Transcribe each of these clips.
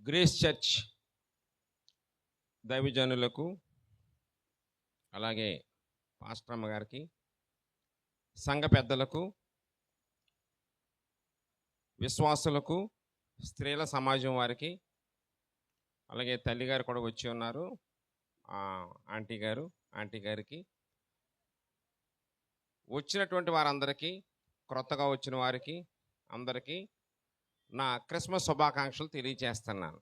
Grace church దైవజనులకు అలాగే pastor అమ్మ గారికి, సంఘ పెద్దలకు, విశ్వాసులకు, స్త్రీల సమాజం వారికి, అలాగే తల్లిగారు కూడా వచ్చి ఉన్నారు, ఆంటీ గారికి, వచ్చినటువంటి వారందరికీ, క్రొత్తగా వచ్చిన వారికి అందరికీ నా క్రిస్మస్ శుభాకాంక్షలు తెలియజేస్తున్నాను.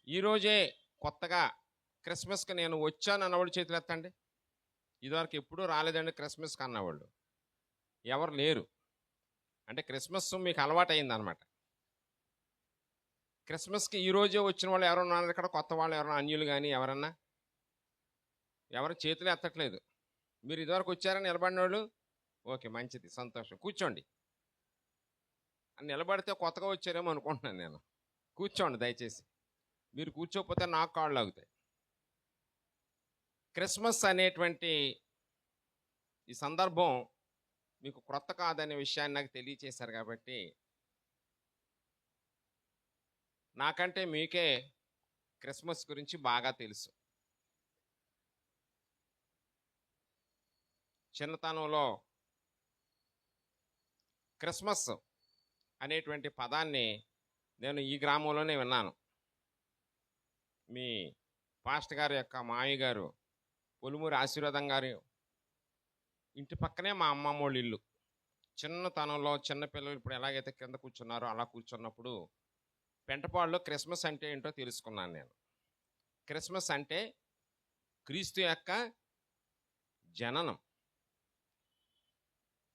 ఈరోజే కొత్తగా క్రిస్మస్కి నేను వచ్చాను అన్నవాళ్ళు చేతులు ఎత్తండి. ఇదివరకు ఎప్పుడూ రాలేదండి క్రిస్మస్కి అన్నవాళ్ళు ఎవరు లేరు. అంటే క్రిస్మస్ మీకు అలవాటు అయిందనమాట. క్రిస్మస్కి ఈరోజే వచ్చిన వాళ్ళు ఎవరు ఉన్నారు ఇక్కడ? కొత్త వాళ్ళు ఎవరన్నా, అన్యులు కానీ ఎవరన్నా? ఎవరు చేతులు ఎత్తట్లేదు. మీరు ఇదివరకు వచ్చారని నిలబడిన వాళ్ళు? ఓకే, మంచిది, సంతోషం. కూర్చోండి. నిలబడితే కొత్తగా వచ్చారేమో అనుకుంటున్నాను నేను. కూర్చోండి దయచేసి. మీరు కూర్చోకపోతే నాకు కాళ్ళు లాగుతాయి. క్రిస్మస్ అనేటువంటి ఈ సందర్భం మీకు క్రొత్త కాదనే విషయాన్ని నాకు తెలియచేశారు కాబట్టి నాకంటే మీకే క్రిస్మస్ గురించి బాగా తెలుసు. చిన్నతనంలో క్రిస్మస్ అనేటువంటి పదాన్ని నేను ఈ గ్రామంలోనే విన్నాను. మీ పాస్టర్ గారి యొక్క మావి గారు పొలుమూరి ఆశీర్వాదం గారు ఇంటి పక్కనే మా అమ్మమ్మ వాళ్ళ ఇల్లు. చిన్నతనంలో చిన్నపిల్లలు ఇప్పుడు ఎలాగైతే కింద కూర్చున్నారో అలా కూర్చున్నప్పుడు పెంటపాడులో క్రిస్మస్ అంటే ఏంటో తెలుసుకున్నాను నేను. క్రిస్మస్ అంటే క్రీస్తు యొక్క జననం.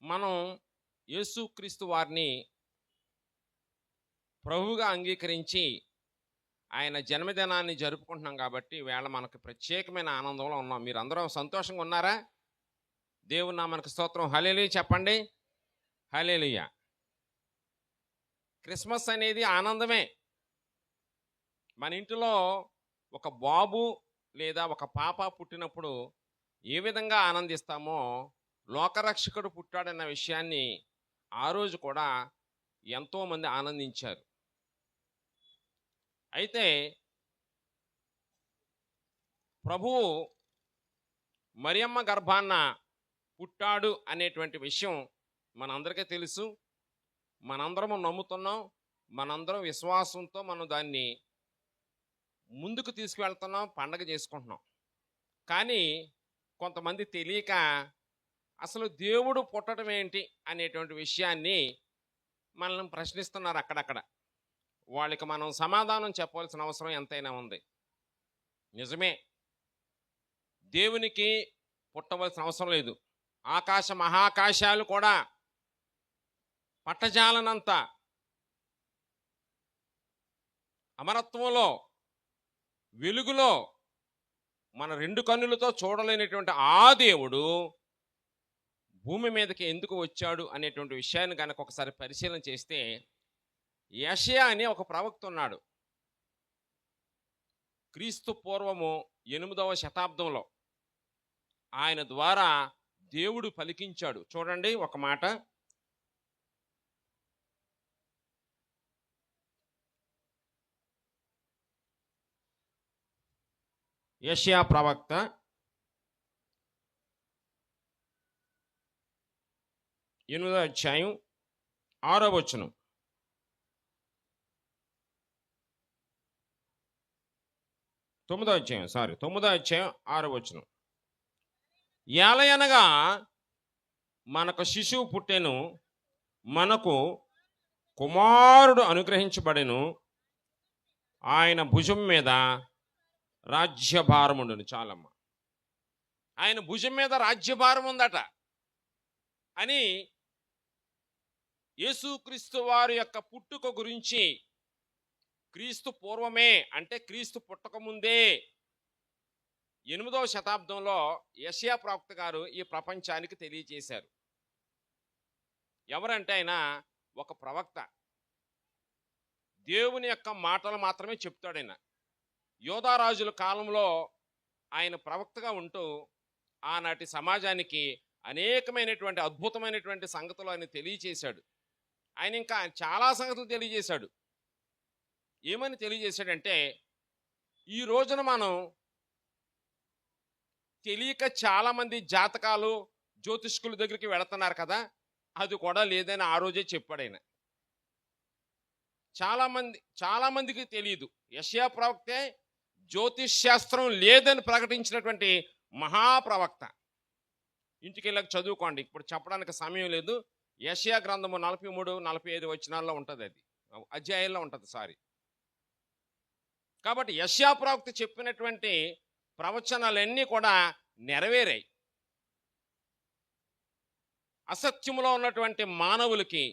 మనం యేసుక్రీస్తు వారిని ప్రభువుగా అంగీకరించి ఆయన జన్మదినాన్ని జరుపుకుంటున్నాం కాబట్టి వేళ మనకు ప్రత్యేకమైన ఆనందంలో ఉన్నాం. మీరు అందరూ సంతోషంగా ఉన్నారా? దేవుని నామమునకు స్తోత్రం. హల్లెలూయా చెప్పండి. హల్లెలూయా. క్రిస్మస్ అనేది ఆనందమే. మన ఇంటిలో ఒక బాబు లేదా ఒక పాప పుట్టినప్పుడు ఏ విధంగా ఆనందిస్తామో లోకరక్షకుడు పుట్టాడన్న విషయాన్ని ఆ రోజు కూడా ఎంతోమంది ఆనందించారు. అయితే ప్రభువు మరియమ్మ గర్భాన్న పుట్టాడు అనేటువంటి విషయం మనందరికీ తెలుసు. మనందరము నమ్ముతున్నాం. మనందరం విశ్వాసంతో మనం దాన్ని ముందుకు తీసుకువెళ్తున్నాం, పండగ చేసుకుంటున్నాం. కానీ కొంతమంది తెలియక అసలు దేవుడు పుట్టడం ఏంటి అనేటువంటి విషయాన్ని మనల్ని ప్రశ్నిస్తున్నారు అక్కడక్కడ. వాళ్ళకి మనం సమాధానం చెప్పవలసిన అవసరం ఎంతైనా ఉంది. నిజమే, దేవునికి పుట్టవలసిన అవసరం లేదు. ఆకాశ మహాకాశాలు కూడా పట్టజాలనంత అమరత్వంలో వెలుగులో మన రెండు కన్నులతో చూడలేనటువంటి ఆ దేవుడు భూమి మీదకి ఎందుకు వచ్చాడు అనేటువంటి విషయాన్ని కనుక ఒకసారి పరిశీలన చేస్తే, యెషయా అనే ఒక ప్రవక్త ఉన్నాడు. క్రీస్తు పూర్వము 8వ శతాబ్దంలో ఆయన ద్వారా దేవుడు పలికించాడు. చూడండి ఒక మాట. యెషయా ప్రవక్త 8వ అధ్యాయం 6వ వచనం. 9వ అధ్యాయం 6వ వచనం. ఏలయనగా మనకు శిశువు పుట్టెను, మనకు కుమారుడు అనుగ్రహించబడెను, ఆయన భుజం మీద రాజ్యభారం ఉండును. చాలమ్మ, ఆయన భుజం మీద రాజ్యభారం ఉందట అని యేసుక్రీస్తు వారి యొక్క పుట్టుక గురించి క్రీస్తు పూర్వమే అంటే క్రీస్తు పుట్టకముందే 8వ శతాబ్దంలో యెషయా ప్రవక్త గారు ఈ ప్రపంచానికి తెలియజేశారు. ఎవరంటే ఆయన ఒక ప్రవక్త. దేవుని యొక్క మాటలు మాత్రమే చెప్తాడు ఆయన. యోధారాజుల కాలంలో ఆయన ప్రవక్తగా ఉంటూ ఆనాటి సమాజానికి అనేకమైనటువంటి అద్భుతమైనటువంటి సంగతులు ఆయన తెలియచేశాడు. ఆయన ఇంకా చాలా సంగతులు తెలియజేశాడు. ఏమని తెలియజేశాడంటే, ఈ రోజున మనం తెలియక చాలామంది జాతకాలు జ్యోతిష్కుల దగ్గరికి వెళుతున్నారు కదా, అది కూడా లేదని ఆ రోజే చెప్పాడు ఆయన. చాలామందికి తెలియదు. యెషయా ప్రవక్తే జ్యోతిష్ శాస్త్రం లేదని ప్రకటించినటువంటి మహాప్రవక్త. ఇంటికి వెళ్ళక చదువుకోండి, ఇప్పుడు చెప్పడానికి సమయం లేదు. యెషయా గ్రంథము 43-45 వచనాల్లో ఉంటుంది, అది అధ్యాయంలో ఉంటుంది, సారీ. కాబట్టి యెషయా ప్రవక్త చెప్పినటువంటి ప్రవచనాలన్నీ కూడా నెరవేరాయి. అసత్యములో ఉన్నటువంటి మానవులకి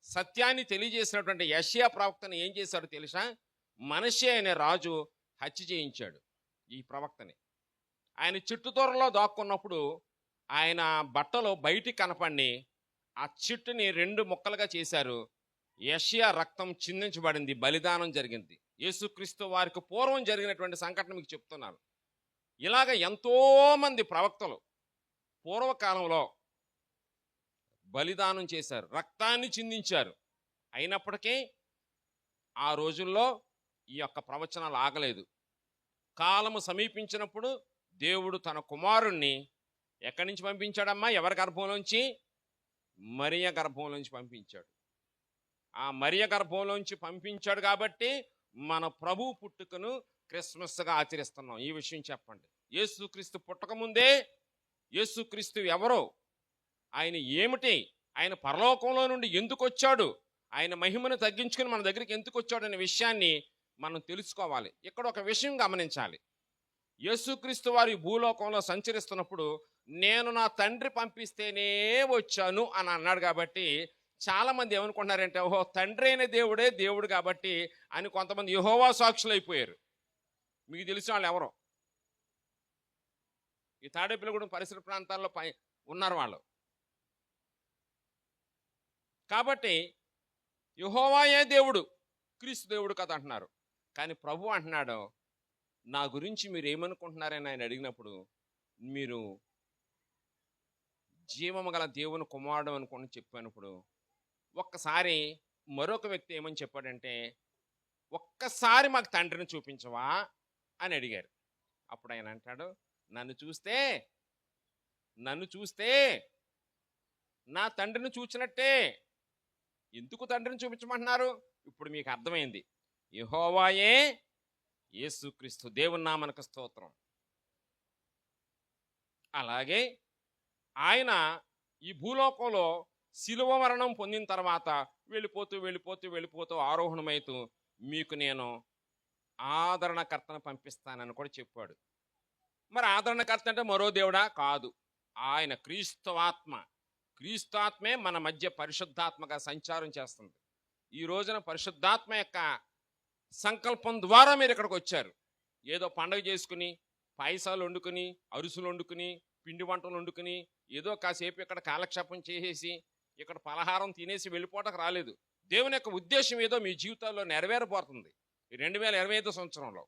సత్యాన్ని తెలియజేసినటువంటి యెషయా ప్రవక్తని ఏం చేశాడు తెలుసా? మనష్షే అనే రాజు హత్య చేయించాడు ఈ ప్రవక్తని. ఆయన చిట్టుతోరలో దాక్కున్నప్పుడు ఆయన బట్టలో బయటికి కనపడి ఆ చిట్టుని 2 ముక్కలుగా చేశారు. యెషయా రక్తం చిందించబడింది, బలిదానం జరిగింది. యేసుక్రీస్తు వారికి పూర్వం జరిగినటువంటి సంఘటన మీకు చెప్తున్నాను. ఇలాగ ఎంతోమంది ప్రవక్తలు పూర్వకాలంలో బలిదానం చేశారు, రక్తాన్ని చిందించారు. అయినప్పటికీ ఆ రోజుల్లో ఈ యొక్క ప్రవచనాలు ఆగలేదు. కాలము సమీపించినప్పుడు దేవుడు తన కుమారుణ్ణి ఎక్కడి నుంచి పంపించాడమ్మా? ఎవరి గర్భంలోంచి? మరియ గర్భంలోంచి పంపించాడు. ఆ మరియ గర్భంలోంచి పంపించాడు కాబట్టి మన ప్రభు పుట్టుకను క్రిస్మస్గా ఆచరిస్తున్నాం. ఈ విషయం చెప్పండి. యేసుక్రీస్తు పుట్టకముందే యేసుక్రీస్తు ఎవరో, ఆయన ఏమిటి, ఆయన పరలోకంలో నుండి ఎందుకు వచ్చాడు, ఆయన మహిమను తగ్గించుకుని మన దగ్గరికి ఎందుకు వచ్చాడు అనే విషయాన్ని మనం తెలుసుకోవాలి. ఇక్కడ ఒక విషయం గమనించాలి. యేసుక్రీస్తు వారి భూలోకంలో సంచరిస్తున్నప్పుడు నేను నా తండ్రి పంపిస్తేనే వచ్చాను అని అన్నాడు. కాబట్టి చాలామంది ఏమనుకుంటున్నారంటే, ఓహో తండ్రి అయిన దేవుడే దేవుడు కాబట్టి అని కొంతమంది యెహోవా సాక్షులు అయిపోయారు. మీకు తెలిసిన వాళ్ళు ఎవరో ఈ తాడేపల్లిగూడెం పరిసర ప్రాంతాల్లో ఉన్నారు వాళ్ళు. కాబట్టి యెహోవాయే దేవుడు, క్రీస్తు దేవుడు కదా అంటున్నారు. కానీ ప్రభు అంటున్నాడు, నా గురించి మీరు ఏమనుకుంటున్నారని ఆయన అడిగినప్పుడు, మీరు జీవము గల దేవుని కుమారుడు అనుకుని చెప్పినప్పుడు ఒక్కసారి మరొక వ్యక్తి ఏమని చెప్పాడంటే, ఒక్కసారి మాకు తండ్రిని చూపించవా అని అడిగారు. అప్పుడు ఆయన అంటాడు, నన్ను చూస్తే నా తండ్రిని చూచినట్టే. ఎందుకు తండ్రిని చూపించమంటున్నారు? ఇప్పుడు మీకు అర్థమైంది. యెహోవాయే యేసుక్రీస్తు, దేవుని నామమునకు స్తోత్రం. అలాగే ఆయన ఈ భూలోకంలో శిలువ మరణం పొందిన తర్వాత వెళ్ళిపోతూ ఆరోహణమైతూ మీకు నేను ఆదరణకర్తను పంపిస్తానని కూడా చెప్పాడు. మరి ఆదరణకర్త అంటే మరో దేవుడా? కాదు, ఆయన క్రీస్తు ఆత్మే మన మధ్య పరిశుద్ధాత్మగా సంచారం చేస్తుంది. ఈ రోజున పరిశుద్ధాత్మ యొక్క సంకల్పం ద్వారా మీరు ఇక్కడికి వచ్చారు. ఏదో పండగ చేసుకుని, పాయసాలు వండుకుని, అరుసులు వండుకుని, పిండి వంటలు వండుకుని, ఏదో కాసేపు ఇక్కడ కాలక్షేపం చేసేసి ఇక్కడ పలహారం తినేసి వెళ్ళిపోవడానికి రాలేదు. దేవుని యొక్క ఉద్దేశం ఏదో మీ జీవితాల్లో నెరవేరబోతుంది ఈ 2025 సంవత్సరంలో.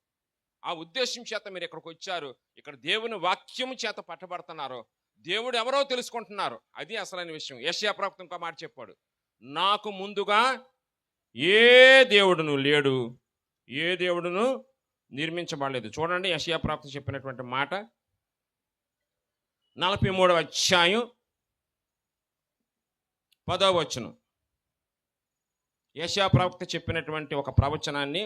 ఆ ఉద్దేశం చేత మీరు ఇక్కడికి వచ్చారు. ఇక్కడ దేవుని వాక్యము చేత పట్టబడుతున్నారు. దేవుడు ఎవరో తెలుసుకుంటున్నారు. అది అసలైన విషయం. యెషయా ప్రవక్త ఇంకో మాట చెప్పాడు, నాకు ముందుగా ఏ దేవుడును లేడు, ఏ దేవుడును నిర్మించబడలేదు. చూడండి యెషయా ప్రవక్త చెప్పినటువంటి మాట 43వ అధ్యాయం 10వ వచనం. యెషయా ప్రవక్త చెప్పినటువంటి ఒక ప్రవచనాన్ని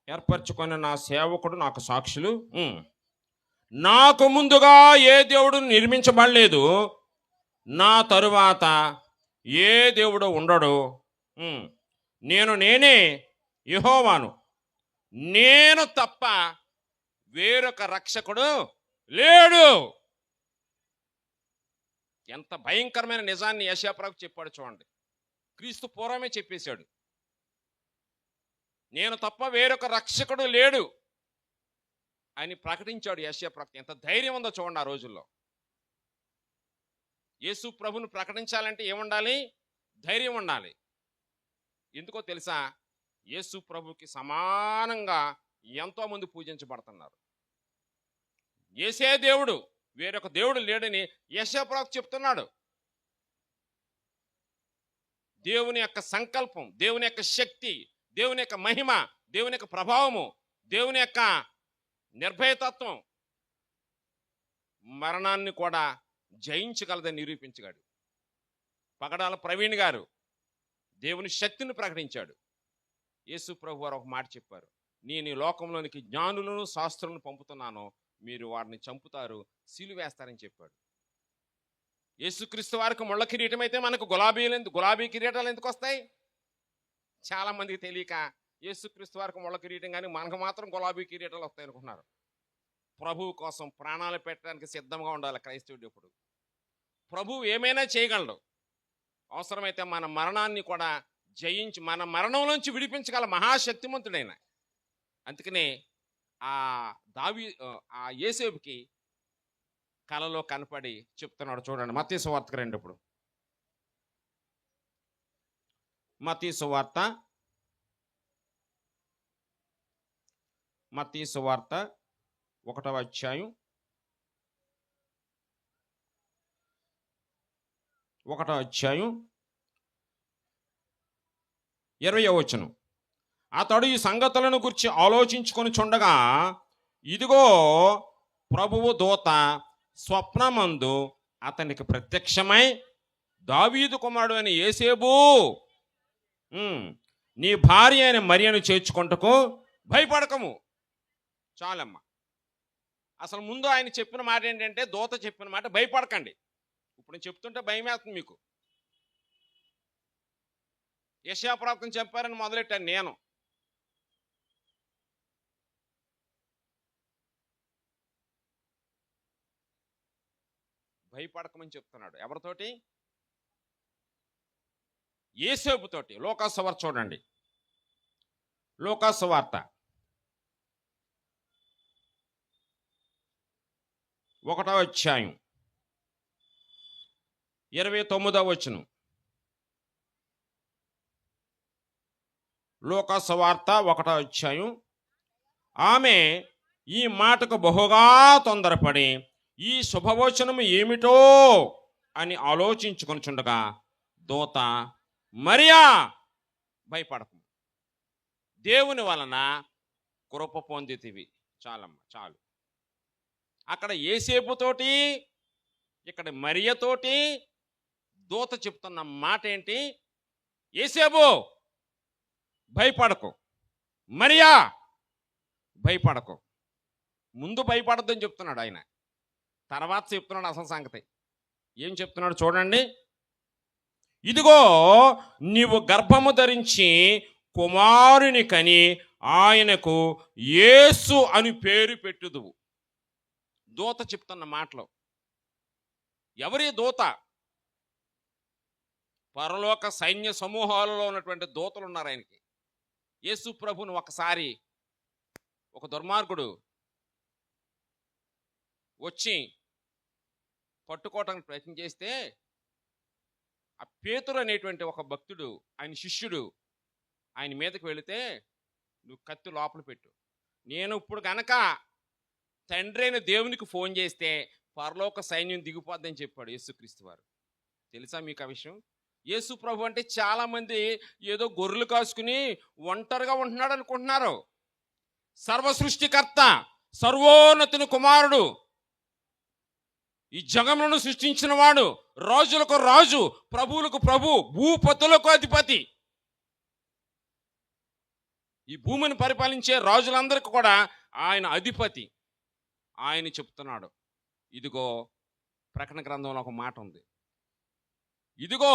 ఏర్పరచుకొని నా సేవకుడు నాకు సాక్షులు, నాకు ముందుగా ఏ దేవుడు నిర్మించబడలేదు, నా తరువాత ఏ దేవుడు ఉండడు, నేనే యెహోవాను, నేను తప్ప వేరొక రక్షకుడు లేడు. ఎంత భయంకరమైన నిజాన్ని యెషయా ప్రవక్త చెప్పాడు చూడండి. క్రీస్తు పూర్వమే చెప్పేశాడు, నేను తప్ప వేరొక రక్షకుడు లేడు అని ప్రకటించాడు యెషయా ప్రవక్త. ఎంత ధైర్యం ఉందో చూడండి ఆ రోజుల్లో. యేసు ప్రభుని ప్రకటించాలంటే ఏముండాలి? ధైర్యం ఉండాలి. ఎందుకో తెలుసా? యేసు ప్రభుకి సమానంగా ఎంతోమంది పూజించబడుతున్నారు. యేసే దేవుడు, వేరొక దేవుడు లేడని యెషయా ప్రవక్త చెప్తున్నాడు. దేవుని యొక్క సంకల్పం, దేవుని యొక్క శక్తి, దేవుని యొక్క మహిమ, దేవుని యొక్క ప్రభావము, దేవుని యొక్క నిర్భయతత్వం మరణాన్ని కూడా జయించగలదని నిరూపించగాడు. పగడాల ప్రవీణ్ గారు దేవుని శక్తిని ప్రకటించాడు. యేసు ప్రభు వారు ఒక మాట చెప్పారు, నేను ఈ లోకంలోనికి జ్ఞానులను శాస్త్రులను పంపుతున్నాను, మీరు వారిని చంపుతారు, సిలువేస్తారని చెప్పాడు. యేసుక్రీస్తు వారికి ముళ్ళ కిరీటం అయితే మనకు గులాబీ కిరీటాలు ఎందుకు వస్తాయి? చాలా మందికి తెలియక యేసుక్రీస్తు వారికి ముళ్ళ కిరీటం కానీ మనకు మాత్రం గులాబీ కిరీటాలు వస్తాయి అనుకుంటున్నారు. ప్రభువు కోసం ప్రాణాలు పెట్టడానికి సిద్ధంగా ఉండాలి క్రైస్తవుడు. ఎప్పుడు ప్రభువు ఏమైనా చేయగలడు. అవసరమైతే మన మరణాన్ని కూడా జయించి మన మరణంలోంచి విడిపించగల మహాశక్తిమంతుడైన. అందుకనే ఆ యేసేపుకి కలలో కనపడి చెప్తున్నాడు. చూడండి మత్తయి సువార్తకు రండి. ఇప్పుడు మత్తయి సువార్త 1వ అధ్యాయం 20వ వచనం. అతడు ఈ సంగతులను గురించి ఆలోచించుకొని చుండగా, ఇదిగో ప్రభువు దూత స్వప్నమందు అతనికి ప్రత్యక్షమై, దావీదు కుమారుడు అని యేసేబు, నీ భార్య అయిన మరియను చేర్చుకొనుటకు భయపడకము. చాలమ్మ. అసలు ముందు ఆయన చెప్పిన మాట ఏంటంటే, దూత చెప్పిన మాట భయపడకండి. ఇప్పుడు నేను చెప్తుంటే భయం వేస్తుంది మీకు. యెషయా ప్రవక్తను చెప్పారని మొదలెట్టాను నేను. భయపడకమని చెప్తున్నాడు. ఎవరితోటి? యేసేపుతోటి. లూకా సువార్త చూడండి. లూకా సువార్త 1వ అధ్యాయం 29వ వచనం. లూకా సువార్త 1వ అధ్యాయం. ఆమె ఈ మాటకు బహుగా తొందరపడి ఈ శుభవచనము ఏమిటో అని ఆలోచించుకొనుచుండగా, దూత, మరియా భయపడకు, దేవుని వలన కృప పొందితివి. చాలమ్మ, చాలు. అక్కడ యేసేపుతోటి, ఇక్కడ మరియతోటి దూత చెప్తున్న మాట ఏంటి? యేసేపు భయపడకు, మరియా భయపడకు. ముందు భయపడద్దని చెప్తున్నాడు ఆయన. తర్వాత చెప్తున్నాడు అసలు సంగతి. ఏం చెప్తున్నాడు చూడండి. ఇదిగో నీవు గర్భము ధరించి కుమారుని కని ఆయనకు యేసు అని పేరు పెట్టుదువు. దూత చెప్తున్న మాటలు. ఎవరి దూత? పరలోక సైన్య సమూహాలలో ఉన్నటువంటి దూతలు ఉన్నారు ఆయనకి. యేసు ప్రభుని ఒకసారి ఒక దుర్మార్గుడు వచ్చి పట్టుకోవటానికి ప్రయత్నం చేస్తే, ఆ పేతురు అనేటువంటి ఒక భక్తుడు, ఆయన శిష్యుడు, ఆయన మీదకి వెళితే, నువ్వు కత్తి లోపల పెట్టు, నేను ఇప్పుడు గనక తండ్రి అయిన దేవునికి ఫోన్ చేస్తే పరలోక సైన్యం దిగిపోద్దని చెప్పాడు యేసుక్రీస్తు వారు. తెలుసా మీకు ఆ విషయం? యేసు ప్రభు అంటే చాలామంది ఏదో గొర్రెలు కాసుకుని ఒంటరిగా ఉంటున్నాడు అనుకుంటున్నారు. సర్వసృష్టికర్త, సర్వోన్నతుని కుమారుడు, ఈ జగములను సృష్టించిన వాడు, రాజులకు రాజు, ప్రభువులకు ప్రభు, భూపతులకు అధిపతి. ఈ భూమిని పరిపాలించే రాజులందరికీ కూడా ఆయన అధిపతి. ఆయన చెప్తున్నాడు, ఇదిగో ప్రకటన గ్రంథంలో ఒక మాట ఉంది, ఇదిగో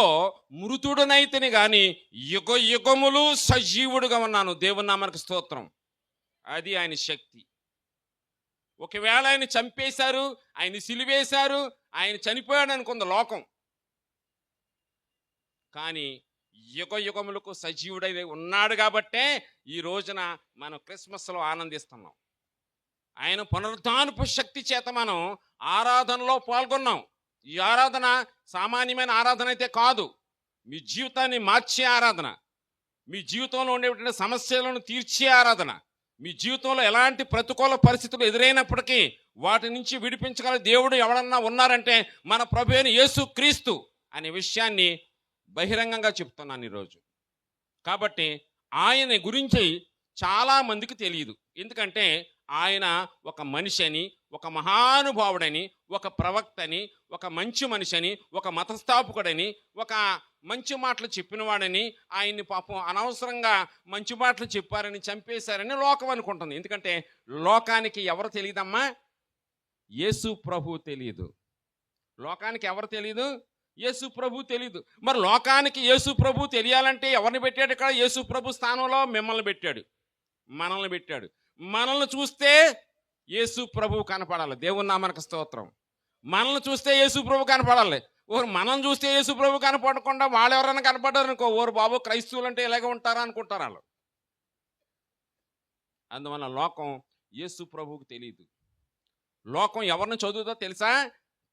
మృతుడనైతేనే గాని యుగ యుగములు సజీవుడుగా ఉన్నాను. దేవుని నామానికి స్తోత్రం. అది ఆయన శక్తి. ఒకవేళ ఆయన చంపేశారు, ఆయన సిలువేశారు, ఆయన చనిపోయాడు అనుకుంది లోకం, కానీ యుగ యుగములకు సజీవుడై ఉన్నాడు కాబట్టే ఈ రోజున మనం క్రిస్మస్లో ఆనందిస్తున్నాం. ఆయన పునరుద్ధానపు శక్తి చేత మనం ఆరాధనలో పాల్గొన్నాం. ఈ ఆరాధన సామాన్యమైన ఆరాధన అయితే కాదు. మీ జీవితాన్ని మార్చే ఆరాధన, మీ జీవితంలో ఉండేటువంటి సమస్యలను తీర్చే ఆరాధన, మీ జీవితంలో ఎలాంటి ప్రతికూల పరిస్థితులు ఎదురైనప్పటికీ వాటి నుంచి విడిపించగల దేవుడు ఎవడన్నా ఉన్నారంటే మన ప్రభు అయిన యేసు క్రీస్తు అనే విషయాన్ని బహిరంగంగా చెప్తున్నాను ఈరోజు. కాబట్టి ఆయన గురించి చాలామందికి తెలియదు. ఎందుకంటే ఆయన ఒక మనిషి అని, ఒక మహానుభావుడని, ఒక ప్రవక్తని, ఒక మంచి మనిషి అని, ఒక మతస్థాపకుడని, ఒక మంచి మాటలు చెప్పినవాడని, ఆయన్ని పాపం అనవసరంగా మంచి మాటలు చెప్పారని, చంపేశారని లోకం అనుకుంటుంది. ఎందుకంటే లోకానికి ఎవరు తెలియదమ్మా? యేసు ప్రభు తెలియదు. లోకానికి ఎవరు తెలియదు? యేసు ప్రభు తెలియదు. మరి లోకానికి యేసు ప్రభు తెలియాలంటే ఎవరిని పెట్టాడు? ఇక్కడ యేసు ప్రభు స్థానంలో మిమ్మల్ని పెట్టాడు, మనల్ని పెట్టాడు. మనల్ని చూస్తే యేసు ప్రభు కనపడాలి. దేవుని నామానికి స్తోత్రం. మనల్ని చూస్తే యేసు ప్రభు కనపడాలి. ఓరు మనం చూస్తే యేసు ప్రభు కనపడకుండా వాళ్ళు ఎవరైనా కనపడ్డారు అనుకో, ఓరు బాబు క్రైస్తవులు అంటే ఇలాగే ఉంటారా అనుకుంటారు వాళ్ళు. అందువల్ల లోకం యేసు ప్రభువుకు తెలియదు. లోకం ఎవరిని చదువుతో తెలుసా?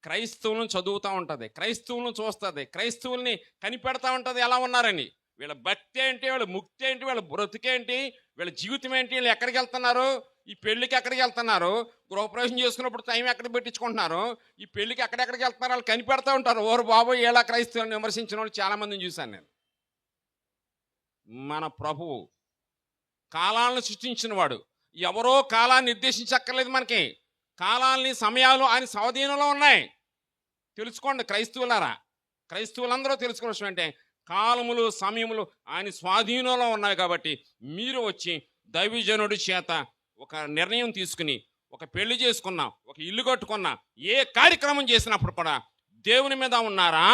క్రైస్తవులను చదువుతూ ఉంటుంది, క్రైస్తవులను చూస్తుంది, క్రైస్తవుల్ని కనిపెడతా ఉంటుంది ఎలా ఉన్నారని. వీళ్ళ భక్తి ఏంటి, వీళ్ళ ముక్తి ఏంటి, వీళ్ళ బ్రతుకేంటి, వీళ్ళ జీవితం ఏంటి, వీళ్ళు ఎక్కడికి వెళ్తున్నారు, ఈ పెళ్ళికి ఎక్కడికి వెళ్తున్నారు, గృహప్రవేశం చేసుకున్నప్పుడు టైం ఎక్కడ పెట్టించుకుంటున్నారు, ఈ పెళ్ళికి ఎక్కడెక్కడికి వెళ్తున్నారు, వాళ్ళు కనిపెడతా ఉంటారు. ఓరు బాబు ఎలా క్రైస్తవులను విమర్శించిన వాళ్ళు చాలామందిని చూశాను నేను. మన ప్రభువు కాలాలను సృష్టించిన వాడు. ఎవరో కాలాన్ని నిర్దేశించక్కర్లేదు. మనకి కాలాలని, సమయాలు ఆయన స్వాధీనంలో ఉన్నాయి. తెలుసుకోండి క్రైస్తవులారా, క్రైస్తవులందరూ తెలుసుకున్న విషయం అంటే కాలములు, సమయములు ఆయన స్వాధీనంలో ఉన్నాయి. కాబట్టి మీరు వచ్చి దైవజనుడి చేత ఒక నిర్ణయం తీసుకుని, ఒక పెళ్లి చేసుకున్నా, ఒక ఇల్లు కట్టుకున్నా, ఏ కార్యక్రమం చేసినప్పుడు కూడా దేవుని మీద ఉన్నారా,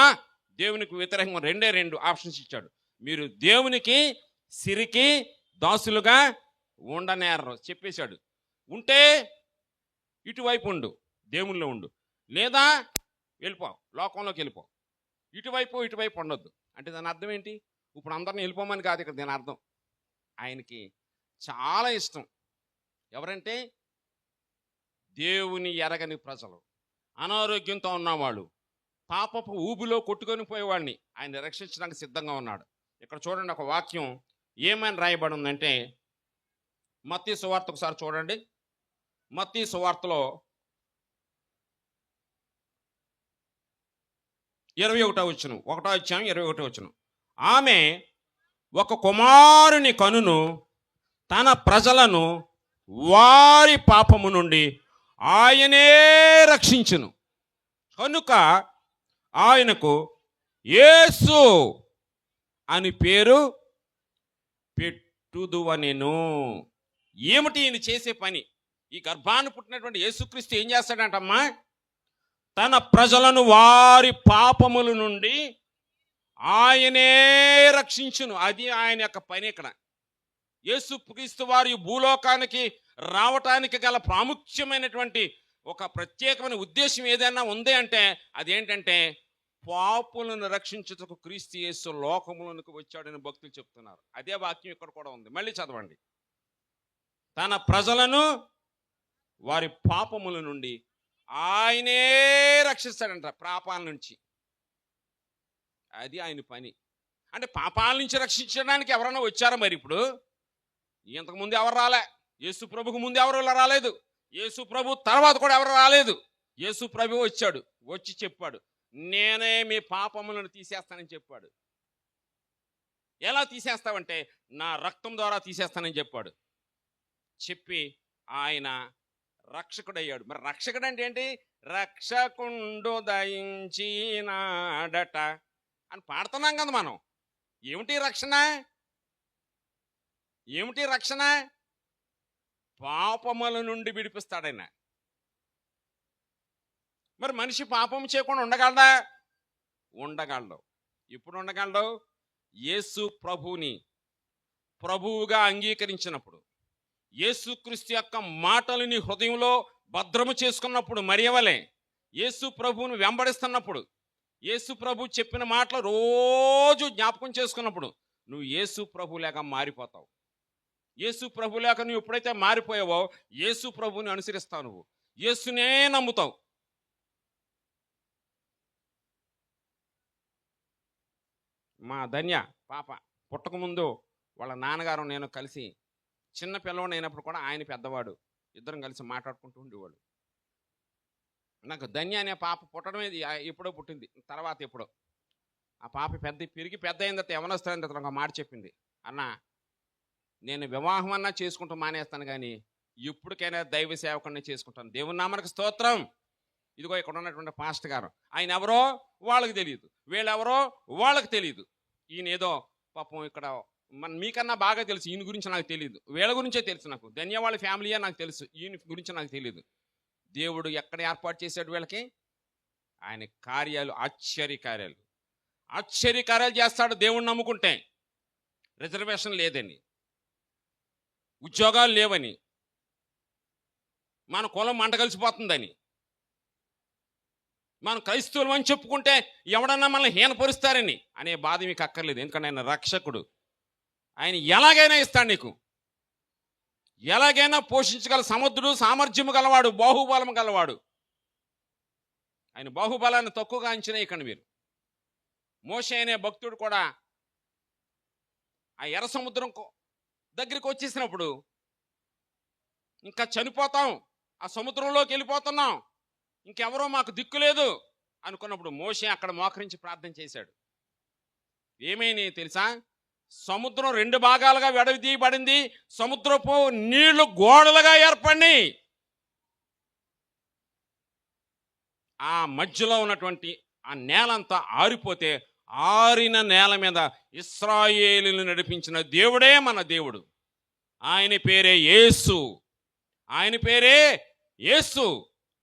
దేవునికి వ్యతిరేకంగా రెండు ఆప్షన్స్ ఇచ్చాడు. మీరు దేవునికి సిరికి దాసులుగా ఉండనేరరు చెప్పేశాడు. ఉంటే ఇటువైపు ఉండు, దేవునిలో ఉండు, లేదా వెళ్ళిపో, లోకంలోకి వెళ్ళిపో. ఇటువైపు ఉండొద్దు. అంటే దాని అర్థం ఏంటి? ఇప్పుడు అందరిని వెళ్ళిపోమని కాదు ఇక్కడ దీని అర్థం. ఆయనకి చాలా ఇష్టం ఎవరంటే దేవుని ఎరగని ప్రజలు, అనారోగ్యంతో ఉన్నవాళ్ళు, పాపపు ఊబిలో కొట్టుకొని పోయేవాడిని ఆయన రక్షించడానికి సిద్ధంగా ఉన్నాడు. ఇక్కడ చూడండి, ఒక వాక్యం ఏమని రాయబడి ఉందంటే మత్తయి సువార్త ఒకసారి చూడండి. మత్తయి సువార్తలో 21వ వచనం, 1వ అధ్యాయం 21వ వచనం. ఆమె ఒక కుమారుని కనును, తన ప్రజలను వారి పాపము నుండి ఆయనే రక్షించును, కనుక ఆయనకు యేసు అని పేరు పెట్టుదువనెను. ఏమిటి ఈయన చేసే పని? ఈ గర్భాన్ని పుట్టినటువంటి యేసుక్రీస్తు ఏం చేస్తాడంటమ్మా? తన ప్రజలను వారి పాపముల నుండి ఆయనే రక్షించును. అది ఆయన యొక్క పని. ఇక్కడ యేసుక్రీస్తు వారి భూలోకానికి రావటానికి గల ప్రాముఖ్యమైనటువంటి ఒక ప్రత్యేకమైన ఉద్దేశం ఏదైనా ఉంది అంటే అదేంటంటే పాపులను రక్షించుటకు క్రీస్తు యేసు లోకములకు వచ్చాడని భక్తులు చెప్తున్నారు. అదే వాక్యం ఇక్కడ కూడా ఉంది. మళ్ళీ చదవండి. తన ప్రజలను వారి పాపముల నుండి ఆయనే రక్షిస్తాడంట, పాపాల నుంచి. అది ఆయన పని. అంటే పాపాల నుంచి రక్షించడానికి ఎవరైనా వచ్చారా? మరి ఇప్పుడు ఇంతకుముందు ఎవరు రాలే. యేసు ప్రభుకు ముందు ఎవరు రాలేదు, యేసు ప్రభు తర్వాత కూడా ఎవరు రాలేదు. యేసు ప్రభు వచ్చాడు, వచ్చి చెప్పాడు, నేనే మీ పాపములను తీసేస్తానని చెప్పాడు. ఎలా తీసేస్తావంటే నా రక్తం ద్వారా తీసేస్తానని చెప్పాడు. చెప్పి ఆయన రక్షకుడయ్యాడు. మరి రక్షకుడు అంటే ఏంటి? రక్షకుండు దయించినాడట అని పాడుతున్నాం కదా మనం. ఏమిటి రక్షణ? ఏమిటి రక్షణ? పాపముల నుండి విడిపిస్తాడైనా. మరి మనిషి పాపం చేయకుండా ఉండగలడా? ఉండగలడు. ఎప్పుడు ఉండగలడు? యేసు ప్రభువుని ప్రభువుగా అంగీకరించినప్పుడు, యేసుక్రీస్తు యొక్క మాటలని హృదయంలో భద్రము చేసుకున్నప్పుడు, మరియవలే యేసు ప్రభువుని వెంబడిస్తున్నప్పుడు, యేసు ప్రభు చెప్పిన మాటలు రోజు జ్ఞాపకం చేసుకున్నప్పుడు నువ్వు యేసు ప్రభువులాగా మారిపోతావు. యేసు ప్రభువులాగా నువ్వు ఎప్పుడైతే మారిపోయావో యేసు ప్రభువుని అనుసరిస్తావు, నువ్వు యేసునే నమ్ముతావు. మా ధన్య పాప పుట్టకముందు వాళ్ళ నాన్నగారు నేను కలిసి చిన్న పిల్లవాడు అయినప్పుడు కూడా ఆయన పెద్దవాడు, ఇద్దరం కలిసి మాట్లాడుకుంటూ ఉండేవాడు. నాకు ధన్య అనే పాప పుట్టడం ఎప్పుడో పుట్టింది, తర్వాత ఎప్పుడో. ఆ పాప పెద్ద అయిన తర్వాత యవనొస్తాయిన తర్వాత ఒక మాట చెప్పింది, అన్న నేను వివాహం అన్నా చేసుకుంటూ మానేస్తాను, కానీ ఎప్పటికైనా దైవ సేవకుడిని చేసుకుంటాను. దేవుని నామానికి స్తోత్రం. ఇదిగో ఇక్కడ ఉన్నటువంటి పాస్టర్ గారు, ఆయన ఎవరో వాళ్ళకి తెలియదు, వీళ్ళెవరో వాళ్ళకి తెలియదు. ఈయన ఏదో పాపం ఇక్కడ మీకన్నా బాగా తెలుసు, ఈయన గురించి నాకు తెలియదు, వీళ్ళ గురించే తెలుసు. నాకు ధన్యవాళ్ళ ఫ్యామిలీయే నాకు తెలుసు, ఈయన గురించి నాకు తెలియదు. దేవుడు ఎక్కడ ఏర్పాటు చేశాడు వీళ్ళకి? ఆయన కార్యాలు, ఆశ్చర్యకార్యాలు చేస్తాడు దేవుణ్ణి నమ్ముకుంటే. రిజర్వేషన్ లేదని, ఉద్యోగాలు లేవని, మన కులం మంట కలిసిపోతుందని, మనం క్రైస్తవులు అని చెప్పుకుంటే ఎవడన్నా మనల్ని హీనపరుస్తారని అనే బాధ మీకు అక్కర్లేదు. ఎందుకంటే ఆయన రక్షకుడు. ఆయన ఎలాగైనా ఇస్తాడు నీకు, ఎలాగైనా పోషించగల సముద్రుడు, సామర్థ్యము గలవాడు, బాహుబలము గలవాడు. ఆయన బాహుబలాన్ని తక్కువగా అంచనా ఇక్కడ మీరు. మోషే అనే భక్తుడు కూడా ఆ ఎర్ర సముద్రం దగ్గరికి వచ్చేసినప్పుడు ఇంకా చనిపోతాం, ఆ సముద్రంలోకి వెళ్ళిపోతున్నాం, ఇంకెవరో మాకు దిక్కు లేదు అనుకున్నప్పుడు మోషే అక్కడ మోకరించి ప్రార్థన చేశాడు. ఏమైనా తెలుసా? సముద్రం 2 భాగాలుగా విడదీయబడింది, సముద్రపు నీళ్లు గోడలుగా ఏర్పడి ఆ మధ్యలో ఉన్నటువంటి ఆ నేలంతా ఆరిపోతే, ఆరిన నేల మీద ఇశ్రాయేలును నడిపించిన దేవుడే మన దేవుడు. ఆయన పేరే యేసు. ఆయన పేరే యేసు.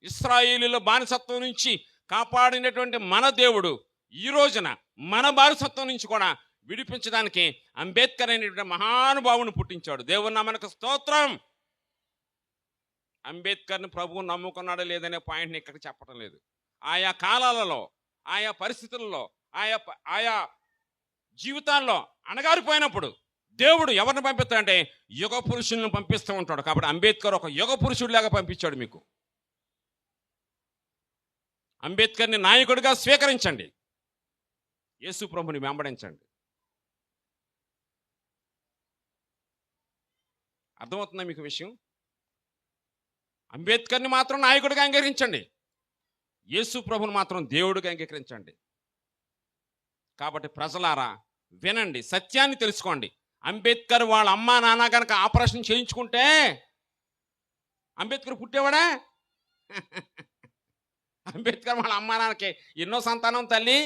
ఇశ్రాయేలుల బానిసత్వం నుంచి కాపాడినటువంటి మన దేవుడు ఈ రోజున మన బానిసత్వం నుంచి కూడా విడిపించడానికి అంబేద్కర్ అనేటువంటి మహానుభావుని పుట్టించాడు. దేవుని నామానికి స్తోత్రం. అంబేద్కర్ని ప్రభువు నమ్ముకున్నాడో లేదనే పాయింట్ని ఇక్కడ చెప్పడం లేదు. ఆయా కాలాలలో, ఆయా పరిస్థితుల్లో, ఆయా జీవితాల్లో అణగారిపోయినప్పుడు దేవుడు ఎవరిని పంపిస్తాడంటే యుగ పురుషులను పంపిస్తూ ఉంటాడు. కాబట్టి అంబేద్కర్ ఒక యుగ పురుషుడిలాగా పంపించాడు మీకు. అంబేద్కర్ని నాయకుడిగా స్వీకరించండి, యేసు ప్రభుని వెంబడించండి. అర్థమవుతుందా మీకు విషయం? అంబేద్కర్ని మాత్రం నాయకుడిగా అంగీకరించండి, యేసు ప్రభుని మాత్రం దేవుడిగా అంగీకరించండి. కాబట్టి ప్రజలారా వినండి, సత్యాన్ని తెలుసుకోండి. అంబేద్కర్ వాళ్ళ అమ్మా నాన్న కనుక ఆపరేషన్ చేయించుకుంటే అంబేద్కర్ పుట్టేవాడా? అంబేద్కర్ వాళ్ళ అమ్మా నాన్నకి ఎన్నో సంతానం తల్లి?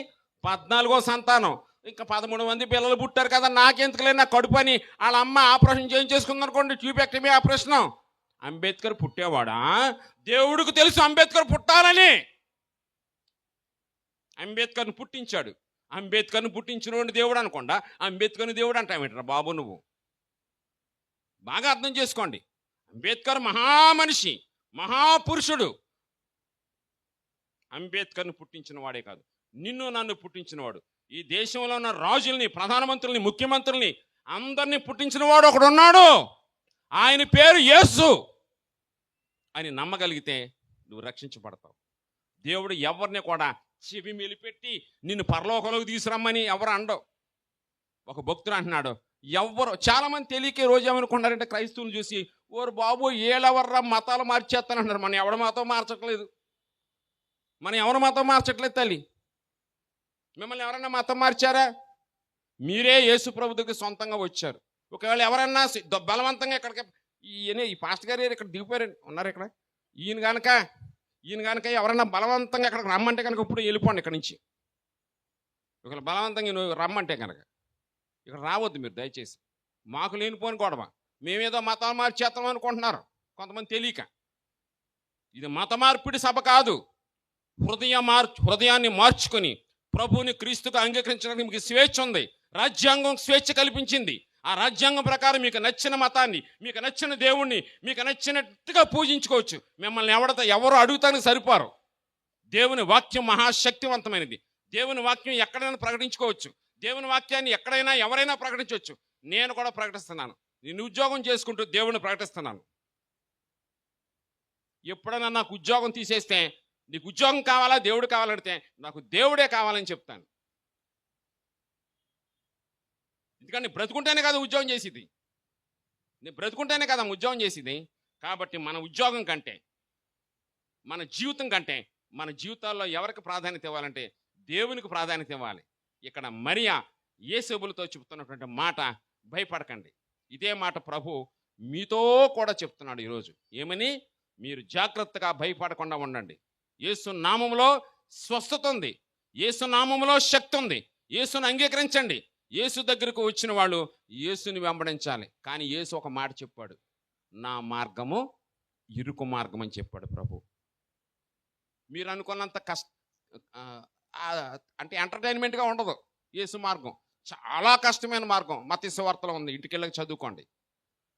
14వ సంతానం. ఇంకా 13 మంది పిల్లలు పుట్టారు కదా, నాకెందుకులే, నా కడుపు అని వాళ్ళ అమ్మ ఆపరేషన్ చేయించేసుకుంది అనుకోండి, ట్యూబెక్టమీ ఆపరేషన్. అంబేద్కర్ పుట్టేవాడా? దేవుడికి తెలుసు అంబేద్కర్ పుట్టాలని. అంబేద్కర్ని పుట్టించాడు. అంబేద్కర్ని పుట్టించిన దేవుడు అనుకోండా, అంబేద్కర్ని దేవుడు అంటావేంట్రా బాబు నువ్వు? బాగా అర్థం చేసుకోండి. అంబేద్కర్ మహామనిషి, మహాపురుషుడు. అంబేద్కర్ని పుట్టించిన వాడే కాదు, నిన్ను నన్ను పుట్టించినవాడు. ఈ దేశంలో ఉన్న రాజుల్ని, ప్రధానమంత్రుల్ని, ముఖ్యమంత్రుల్ని అందరినీ పుట్టించిన వాడు ఒకడున్నాడు. ఆయన పేరు యేసు అని నమ్మగలిగితే నువ్వు రక్షించబడతావు. దేవుడు ఎవరిని కూడా చెవి మెలిపెట్టి నిన్ను పరలోకంలోకి తీసుకురమ్మని ఎవరు అండవు. ఒక భక్తుడు అంటున్నాడు, ఎవరు చాలామంది తెలియక రోజు ఏమనుకుంటారంటే క్రైస్తవులు చూసి, ఓరు బాబు ఏళ్ళెవర్రా మతాలు మార్చేస్తానంటారు. మనం ఎవరి మతం మార్చట్లేదు, మనం ఎవరి మతం మార్చట్లేదు తల్లి. మిమ్మల్ని ఎవరన్నా మతం మార్చారా? మీరే యేసు ప్రభు దగ్గర సొంతంగా వచ్చారు. ఒకవేళ ఎవరన్నా బలవంతంగా ఇక్కడికి ఈ పాస్టర్ గారు ఇక్కడ దిగిపోయారు ఉన్నారు ఇక్కడ, ఈయన కనుక ఎవరన్నా బలవంతంగా ఇక్కడికి రమ్మంటే కనుక ఇప్పుడు వెళ్ళిపోండి ఇక్కడి నుంచి. ఒకవేళ బలవంతంగా నువ్వు రమ్మంటే కనుక ఇక్కడ రావద్దు మీరు దయచేసి. మాకు లేనిపోని గొడవ, మేమేదో మతాలు మార్చేస్తాం అనుకుంటున్నారు కొంతమంది తెలియక. ఇది మత మార్పిడి సభ కాదు. హృదయాన్ని మార్చుకొని ప్రభువుని క్రీస్తుకు అంగీకరించడానికి మీకు స్వేచ్ఛ ఉంది. రాజ్యాంగం స్వేచ్ఛ కల్పించింది. ఆ రాజ్యాంగం ప్రకారం మీకు నచ్చిన మతాన్ని, మీకు నచ్చిన దేవుణ్ణి, మీకు నచ్చినట్టుగా పూజించుకోవచ్చు. మిమ్మల్ని ఎవరు అడుగుతానికి సరిపోరు. దేవుని వాక్యం మహాశక్తివంతమైనది. దేవుని వాక్యం ఎక్కడైనా ప్రకటించుకోవచ్చు. దేవుని వాక్యాన్ని ఎక్కడైనా ఎవరైనా ప్రకటించవచ్చు. నేను కూడా ప్రకటిస్తున్నాను. నేను ఉద్యోగం చేసుకుంటూ దేవుని ప్రకటిస్తున్నాను. ఎప్పుడైనా నాకు ఉద్యోగం తీసేస్తే, నీకు ఉద్యోగం కావాలా దేవుడు కావాలంటే నాకు దేవుడే కావాలని చెప్తాను. ఎందుకంటే నేను బ్రతుకుంటేనే కదా ఉద్యోగం చేసేది, నేను బ్రతుకుంటేనే కదా ఉద్యోగం చేసేది. కాబట్టి మన ఉద్యోగం కంటే, మన జీవితం కంటే మన జీవితాల్లో ఎవరికి ప్రాధాన్యత ఇవ్వాలంటే దేవునికి ప్రాధాన్యత ఇవ్వాలి. ఇక్కడ మరియా యేసేబులతో చెప్తున్నటువంటి మాట, భయపడకండి. ఇదే మాట ప్రభు మీతో కూడా చెప్తున్నాడు ఈరోజు. ఏమని? మీరు జాగ్రత్తగా భయపడకుండా ఉండండి. యేసు నామములో స్వస్థత ఉంది, యేసు నామములో శక్తి ఉంది. యేసును అంగీకరించండి. యేసు దగ్గరకు వచ్చిన వాళ్ళు యేసుని వెంబడించాలి. కానీ యేసు ఒక మాట చెప్పాడు, నా మార్గము ఇరుకు మార్గం అని చెప్పాడు ప్రభు. మీరు అనుకున్నంత అంటే ఎంటర్టైన్మెంట్గా ఉండదు యేసు మార్గం. చాలా కష్టమైన మార్గం. మత్తయి సువార్తలో ఉంది, ఇంటికి వెళ్ళి చదువుకోండి.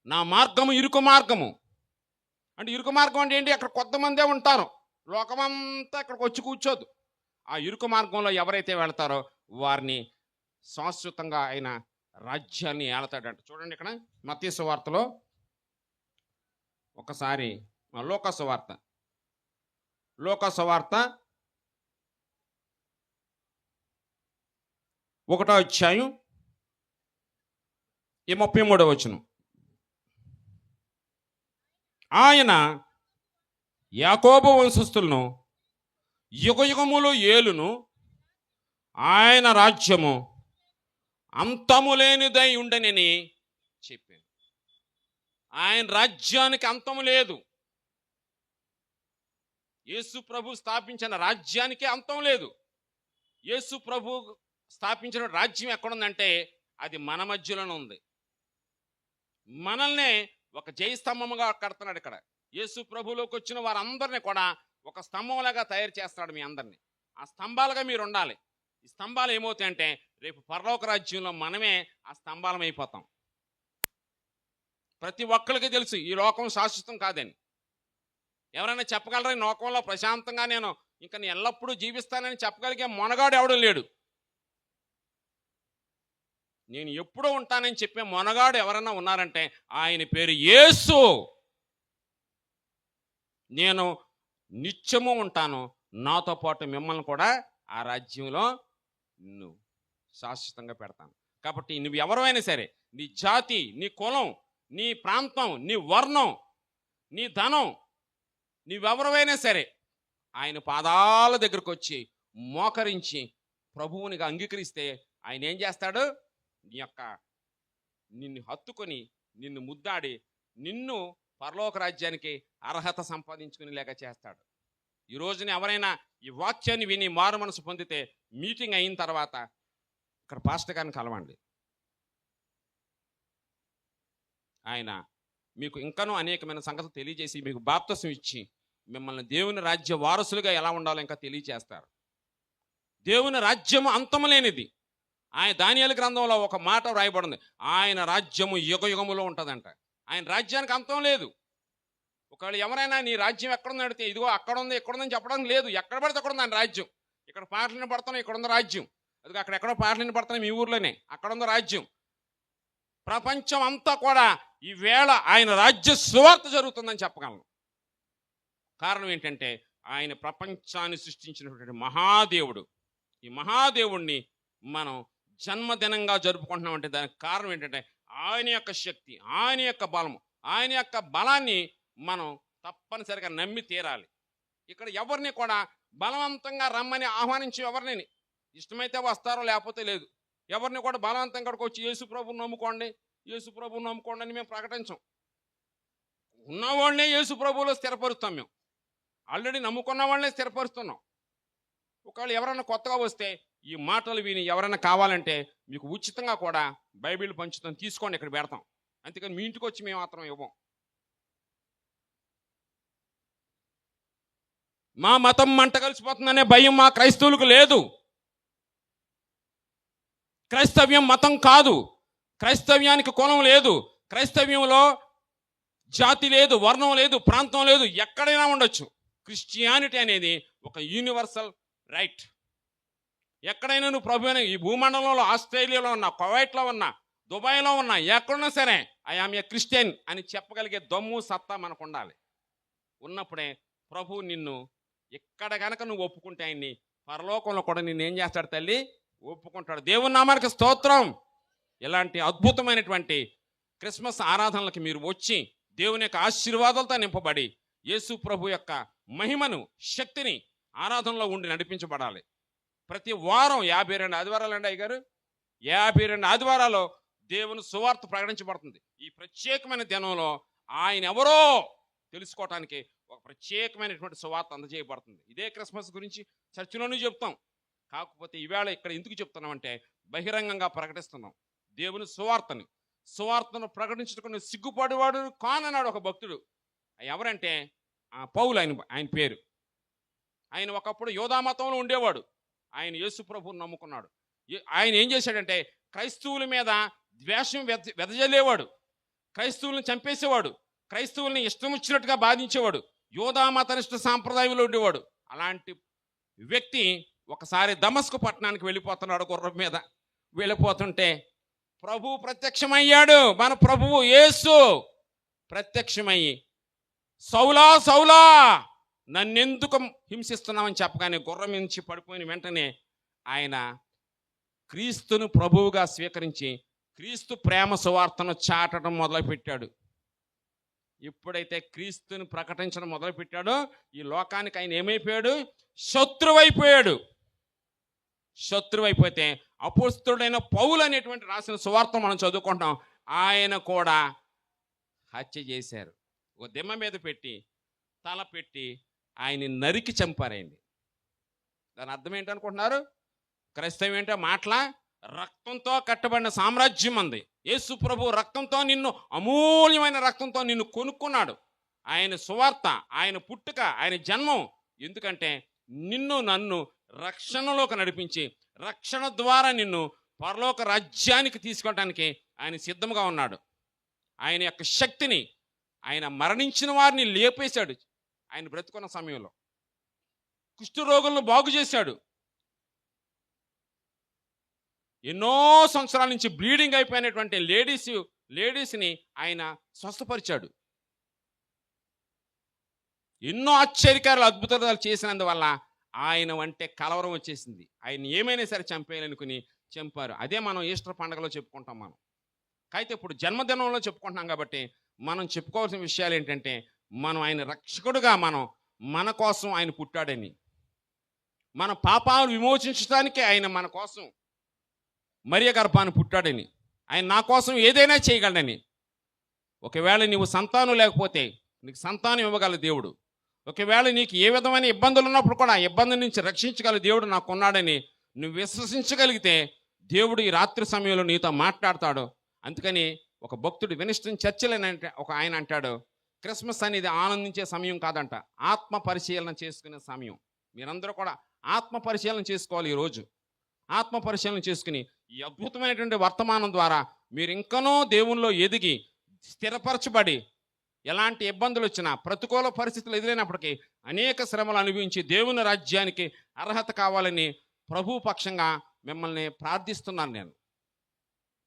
నా మార్గము ఇరుకు మార్గము అంటే, ఇరుకు మార్గం అంటే ఏంటి? అక్కడ కొంతమందే ఉంటారు, లోకమంతా అక్కడికి వచ్చి కూర్చోదు. ఆ ఇరుకు మార్గంలో ఎవరైతే వెళ్తారో వారిని శాశ్వతంగా ఆయన రాజ్యాన్ని ఏలతాడంట. చూడండి ఇక్కడ మత్తయి సువార్తలో ఒకసారి లోకా సువార్త 1వ అధ్యాయం 33వ వచనం. ఆయన యాకోబు వంశస్థులను యుగయుగములు ఏలును, ఆయన రాజ్యము అంతము లేనిదై ఉండనని చెప్పాను. ఆయన రాజ్యానికి అంతము లేదు. యేసు ప్రభు స్థాపించిన రాజ్యానికి అంతం లేదు. యేసు ప్రభు స్థాపించిన రాజ్యం ఎక్కడుందంటే అది మన మధ్యలోనే ఉంది. మనల్నే ఒక జయస్తంభముగా కడుతున్నాడు. ఇక్కడ యేసు ప్రభులోకి వచ్చిన వారందరినీ కూడా ఒక స్తంభంలాగా తయారు చేస్తాడు మీ అందరినీ. ఆ స్తంభాలుగా మీరు ఉండాలి. ఈ స్తంభాలు ఏమవుతాయంటే రేపు పరలోక రాజ్యంలో మనమే ఆ స్తంభాలం అయిపోతాం. ప్రతి ఒక్కరికి తెలుసు ఈ లోకం శాశ్వతం కాదని. ఎవరైనా చెప్పగలరా ఈ లోకంలో ప్రశాంతంగా నేను ఎల్లప్పుడూ జీవిస్తానని చెప్పగలిగే మొనగాడు ఎవడు లేడు. నేను ఎప్పుడూ ఉంటానని చెప్పే మొనగాడు ఎవరన్నా ఉన్నారంటే ఆయన పేరు యేసు. నేను నిత్యము ఉంటాను, నాతో పాటు మిమ్మల్ని కూడా ఆ రాజ్యంలో నిన్ను శాశ్వతంగా పెడతాను. కాబట్టి నువ్వు ఎవరైనా సరే, నీ జాతి, నీ కులం, నీ ప్రాంతం, నీ వర్ణం, నీ ధనం, నీవెవరైనా సరే ఆయన పాదాల దగ్గరకు వచ్చి మోకరించి ప్రభువునిగా అంగీకరిస్తే ఆయన ఏం చేస్తాడు? నిన్ను హత్తుకొని నిన్ను ముద్దాడి నిన్ను పరలోక రాజ్యానికి అర్హత సంపాదించుకునేలాగా చేస్తాడు. ఈ రోజున ఎవరైనా ఈ వాక్యాన్ని విని మారు మనసు పొందితే మీటింగ్ అయిన తర్వాత ఇక్కడ పాస్టర్ గారిని కలవండి. ఆయన మీకు ఇంకనూ అనేకమైన సంగతులు తెలియజేసి మీకు బాప్తిసం ఇచ్చి మిమ్మల్ని దేవుని రాజ్య వారసులుగా ఎలా ఉండాలో ఇంకా తెలియజేస్తారు. దేవుని రాజ్యము అంతము లేనిది. ఆయన దానియేలు గ్రంథంలో ఒక మాట వ్రాయబడింది, ఆయన రాజ్యము యుగయుగములో ఉంటుందంట. ఆయన రాజ్యానికి అంతం లేదు. ఒకవేళ ఎవరైనా నీ రాజ్యం ఎక్కడుంది అడిగితే ఇదిగో అక్కడ ఉంది ఇక్కడ ఉందని చెప్పడం లేదు. ఎక్కడ పడితే అక్కడ ఉంది ఆయన రాజ్యం. ఇక్కడ పాటలు పడుతున్నాయి, ఇక్కడ ఉంది రాజ్యం. అదిగో అక్కడెక్కడో పాటలు పడుతున్నాయి మీ ఊర్లోనే, అక్కడ ఉంది రాజ్యం. ప్రపంచం అంతా కూడా ఈవేళ ఆయన రాజ్య సువార్త జరుగుతుందని చెప్పగలను. కారణం ఏంటంటే ఆయన ప్రపంచాన్ని సృష్టించినటువంటి మహాదేవుడు. ఈ మహాదేవుణ్ణి మనం జన్మదినంగా జరుపుకుంటున్నామంటే దానికి కారణం ఏంటంటే ఆయన యొక్క శక్తి, ఆయన యొక్క బలము, ఆయన యొక్క బలాన్ని మనం తప్పనిసరిగా నమ్మి తీరాలి. ఇక్కడ ఎవరిని కూడా బలవంతంగా రమ్మని ఆహ్వానించి ఎవరిని ఇష్టమైతే వస్తారో లేకపోతే లేదు. ఎవరిని కూడా బలవంతం ఇక్కడికి వచ్చి యేసు ప్రభువుని నమ్ముకోండి, యేసు ప్రభువుని నమ్ముకోండి అని మేము ప్రకటించాం. ఉన్నవాళ్ళనే యేసు ప్రభువులో స్థిరపరుస్తాం. మేము ఆల్రెడీ నమ్ముకున్న వాళ్ళనే స్థిరపరుస్తున్నాం. ఒకవేళ ఎవరైనా కొత్తగా వస్తే ఈ మాటలు విని ఎవరైనా కావాలంటే మీకు ఉచితంగా కూడా బైబిల్ పంచుతాం, తీసుకోండి, ఇక్కడ పెడతాం. అంతేకాని మీ ఇంటికి వచ్చి మేము మాత్రం ఇవ్వం. మా మతం మంట కలిసిపోతుందనే భయం మా క్రైస్తవులకు లేదు. క్రైస్తవ్యం మతం కాదు. క్రైస్తవ్యానికి కులం లేదు. క్రైస్తవ్యంలో జాతి లేదు, వర్ణం లేదు, ప్రాంతం లేదు, ఎక్కడైనా ఉండొచ్చు. క్రిస్టియానిటీ అనేది ఒక యూనివర్సల్ రైట్. ఎక్కడైనా నువ్వు ప్రభు అయిన ఈ భూమండలంలో ఆస్ట్రేలియాలో ఉన్నా, కువైట్లో ఉన్నా, దుబాయ్లో ఉన్నా, ఎక్కడున్నా సరే ఐఆమ్ ఏ క్రిస్టియన్ అని చెప్పగలిగే దమ్ము సత్తా మనకు ఉండాలి. ఉన్నప్పుడే ప్రభు నిన్ను ఎక్కడ కనుక నువ్వు ఒప్పుకుంటే ఆయన్ని పరలోకంలో కూడా నిన్ను ఏం చేస్తాడు? తల్లి ఒప్పుకుంటాడు. దేవుని నామానికి స్తోత్రం. ఇలాంటి అద్భుతమైనటువంటి క్రిస్మస్ ఆరాధనలకు మీరు వచ్చి దేవుని యొక్క ఆశీర్వాదాలతో నింపబడి యేసు ప్రభు యొక్క మహిమను, శక్తిని ఆరాధనలో ఉండి నడిపించబడాలి. ప్రతి వారం 52 ఆదివారాలు అండి అయ్యగారు, 52 ఆదివారాలు దేవుని సువార్త ప్రకటించబడుతుంది. ఈ ప్రత్యేకమైన దినంలో ఆయన ఎవరో తెలుసుకోవటానికి ఒక ప్రత్యేకమైనటువంటి సువార్త అందజేయబడుతుంది. ఇదే క్రిస్మస్ గురించి చర్చిలోనూ చెప్తాం. కాకపోతే ఈవేళ ఇక్కడ ఎందుకు చెప్తున్నామంటే బహిరంగంగా ప్రకటిస్తున్నాం దేవుని సువార్తను ప్రకటించుకుని సిగ్గుపడేవాడు కానన్నాడు ఒక భక్తుడు. ఎవరంటే పౌలు, ఆయన పేరు. ఆయన ఒకప్పుడు యోధా మతంలో ఉండేవాడు. ఆయన యేసు ప్రభువుని నమ్ముకున్నాడు. ఆయన ఏం చేశాడంటే క్రైస్తవుల మీద ద్వేషం వెదజల్లేవాడు, క్రైస్తవులను చంపేసేవాడు, క్రైస్తవుల్ని ఇష్టం వచ్చినట్టుగా బాధించేవాడు, యోధా మతనిష్ట సాంప్రదాయంలో ఉండేవాడు. అలాంటి వ్యక్తి ఒకసారి దమస్కు పట్టణానికి వెళ్ళిపోతున్నాడు. గుర్రం మీద వెళ్ళిపోతుంటే ప్రభువు ప్రత్యక్షమయ్యాడు. మన ప్రభువు యేసు ప్రత్యక్షమయ్యి, సౌలా సౌలా నన్నెందుకు హింసిస్తున్నామని చెప్పగానే గుర్రం నుంచి పడిపోయిన వెంటనే ఆయన క్రీస్తును ప్రభువుగా స్వీకరించి క్రీస్తు ప్రేమ సువార్తను చాటడం మొదలుపెట్టాడు. ఎప్పుడైతే క్రీస్తుని ప్రకటించడం మొదలుపెట్టాడో ఈ లోకానికి ఆయన ఏమైపోయాడు? శత్రువైపోయాడు. శత్రువైపోతే అపోస్తలుడైన పౌలు అనేటువంటి రాసిన సువార్త మనం చదువుకుంటాం. ఆయన కూడా హత్య చేశారు. ఒక దిమ్మ మీద పెట్టి తల పెట్టి ఆయన్ని నరికి చంపారైంది. దాని అర్థం ఏంటనుకుంటున్నారు? క్రైస్తవం ఏంటో మాటల రక్తంతో కట్టబడిన సామ్రాజ్యం అంది. యేసు ప్రభు రక్తంతో నిన్ను, అమూల్యమైన రక్తంతో నిన్ను కొనుక్కున్నాడు. ఆయన సువార్త, ఆయన పుట్టుక, ఆయన జన్మం ఎందుకంటే నిన్ను నన్ను రక్షణలోకి నడిపించి రక్షణ ద్వారా నిన్ను పరలోక రాజ్యానికి తీసుకెళ్ళడానికి ఆయన సిద్ధంగా ఉన్నాడు. ఆయన యొక్క శక్తిని, ఆయన మరణించిన వారిని లేపేశాడు. ఆయన బ్రతుకున్న సమయంలో కుష్ఠరోగులను బాగు చేశాడు. ఎన్నో సంవత్సరాల నుంచి బ్లీడింగ్ అయిపోయినటువంటి లేడీస్ని ఆయన స్వస్థపరిచాడు. ఎన్నో ఆశ్చర్యకారులు అద్భుతాలు చేసినందువల్ల ఆయన అంటే కలవరం వచ్చేసింది. ఆయన ఏమైనా సరే చంపేయాలనుకుని చంపారు. అదే మనం ఈస్టర్ పండుగలో చెప్పుకుంటాం. మనం అయితే ఇప్పుడు జన్మదినంలో చెప్పుకుంటున్నాం కాబట్టి మనం చెప్పుకోవాల్సిన విషయాలు ఏంటంటే మనం ఆయన రక్షకుడుగా మన కోసం ఆయన పుట్టాడని, మన పాపాలు విమోచించడానికి ఆయన మన కోసం మరియ గర్భాన్ని పుట్టాడని, ఆయన నా కోసం ఏదైనా చేయగలడని. ఒకవేళ నీవు సంతానం లేకపోతే నీకు సంతానం ఇవ్వగల దేవుడు, ఒకవేళ నీకు ఏ విధమైన ఇబ్బందులు ఉన్నప్పుడు కూడా ఇబ్బంది నుంచి రక్షించగల దేవుడు నాకున్నాడని నువ్వు విశ్వసించగలిగితే దేవుడు ఈ రాత్రి సమయంలో నీతో మాట్లాడతాడు. అందుకని ఒక భక్తుడు వినిస్టన్ చర్చిల్ ఒక ఆయన అంటాడు, క్రిస్మస్ అనేది ఆనందించే సమయం కాదంట, ఆత్మ పరిశీలన చేసుకునే సమయం. మీరందరూ కూడా ఆత్మ పరిశీలన చేసుకోవాలి. ఈరోజు ఆత్మ పరిశీలన చేసుకుని ఈ అద్భుతమైనటువంటి వర్తమానం ద్వారా మీరు ఇంకనూ దేవునిలో ఎదిగి స్థిరపరచబడి ఎలాంటి ఇబ్బందులు వచ్చినా, ప్రతికూల పరిస్థితులు ఎదురైనప్పటికీ అనేక శ్రమలు అనుభవించి దేవుని రాజ్యానికి అర్హత కావాలని ప్రభు పక్షంగా మిమ్మల్ని ప్రార్థిస్తున్నాను నేను.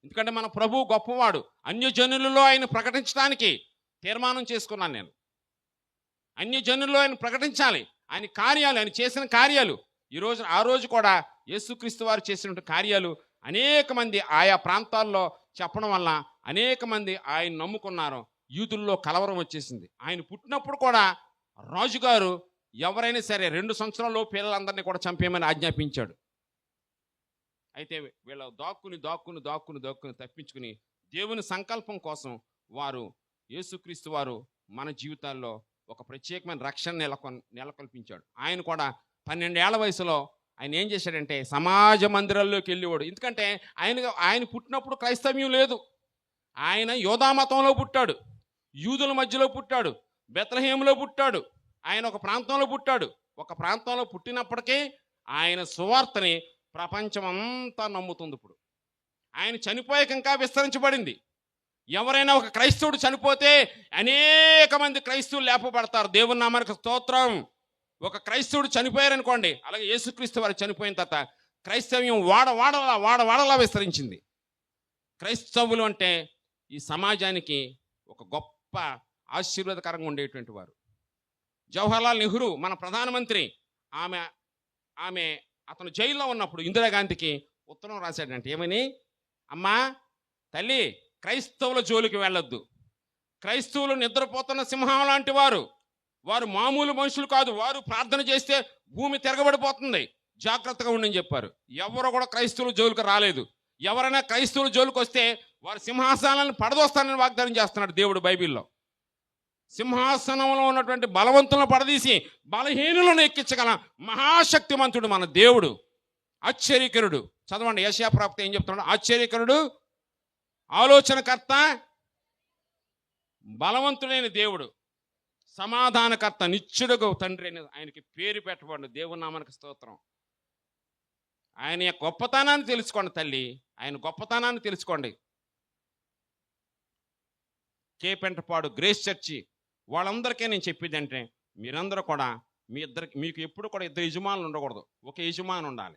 ఎందుకంటే మన ప్రభు గొప్పవాడు. అన్యజనులలో ఆయన ప్రకటించడానికి తీర్మానం చేసుకున్నాను నేను. అన్యజనుల్లో ఆయన ప్రకటించాలి. ఆయన కార్యాలు, ఆయన చేసిన కార్యాలు ఈరోజు ఆ రోజు కూడా యేసుక్రీస్తు వారు చేసినటువంటి కార్యాలు అనేక మంది ఆయా ప్రాంతాల్లో చెప్పడం వల్ల అనేక మంది ఆయన నమ్ముకున్నారు. యూదుల్లో కలవరం వచ్చేసింది. ఆయన పుట్టినప్పుడు కూడా రాజుగారు ఎవరైనా సరే 2 సంవత్సరాల్లో పిల్లలందరినీ కూడా చంపేయమని ఆజ్ఞాపించాడు. అయితే వీళ్ళ దాక్కుని తప్పించుకుని దేవుని సంకల్పం కోసం వారు యేసుక్రీస్తు వారు మన జీవితాల్లో ఒక ప్రత్యేకమైన రక్షణ నెలకొల్పించాడు. ఆయన కూడా 12 ఏళ్ల వయసులో ఆయన ఏం చేశాడంటే సమాజ మందిరాల్లోకి వెళ్ళేవాడు. ఎందుకంటే ఆయన పుట్టినప్పుడు క్రైస్తవ్యం లేదు. ఆయన యోధా మతంలో పుట్టాడు, యూదుల మధ్యలో పుట్టాడు, బెత్లెహేములో పుట్టాడు. ఆయన ఒక ప్రాంతంలో పుట్టాడు. ఒక ప్రాంతంలో పుట్టినప్పటికీ ఆయన సువార్తని ప్రపంచమంతా నమ్ముతుంది. ఇప్పుడు ఆయన చనిపోయాక ఇంకా విస్తరించబడింది. ఎవరైనా ఒక క్రైస్తవుడు చనిపోతే అనేక మంది క్రైస్తవులు లేపబడతారు. దేవుని నామానికి స్తోత్రం. ఒక క్రైస్తవుడు చనిపోయారనుకోండి, అలాగే యేసుక్రీస్తు వారు చనిపోయిన తర్వాత క్రైస్తవ్యం వాడవాడలా విస్తరించింది. క్రైస్తవులు అంటే ఈ సమాజానికి ఒక గొప్ప ఆశీర్వాదకరంగా ఉండేటువంటి వారు. జవహర్లాల్ నెహ్రూ మన ప్రధానమంత్రి, ఆమె అతను జైల్లో ఉన్నప్పుడు ఇందిరాగాంధీకి ఉత్తరం రాశాడంటే ఏమని, అమ్మా తల్లి, క్రైస్తవుల జోలికి వెళ్ళొద్దు. క్రైస్తవులు నిద్రపోతున్న సింహం లాంటి వారు మామూలు మనుషులు కాదు. వారు ప్రార్థన చేస్తే భూమి తిరగబడిపోతుంది, జాగ్రత్తగా ఉండని చెప్పారు. ఎవరు కూడా క్రైస్తవుల జోలికి రాలేదు. ఎవరైనా క్రైస్తవుల జోలికి వస్తే వారి సింహాసనాలను పడదోస్తానని వాగ్దానం చేస్తున్నాడు దేవుడు బైబిల్లో. సింహాసనంలో ఉన్నటువంటి బలవంతులను పడదీసి బలహీనులను ఎక్కించగల మహాశక్తిమంతుడు మన దేవుడు. ఆశ్చర్యకరుడు. చదవండి, యెషయా ప్రవక్త ఏం చెప్తున్నాడు? ఆశ్చర్యకరుడు, ఆలోచనకర్త, బలవంతుడైన దేవుడు, సమాధానకర్త, నిత్యుడుగు తండ్రి అని ఆయనకి పేరు పెట్టబడి. దేవుని నామానికి స్తోత్రం. ఆయన యొక్క గొప్పతనాన్ని తెలుసుకోండి తల్లి, ఆయన గొప్పతనాన్ని తెలుసుకోండి. కేపెంటపాడు గ్రేస్ చర్చి వాళ్ళందరికీ నేను చెప్పేది అంటే, మీరందరూ కూడా మీకు ఎప్పుడు కూడా ఇద్దరు యజమానులు ఉండకూడదు, ఒక యజమాని ఉండాలి.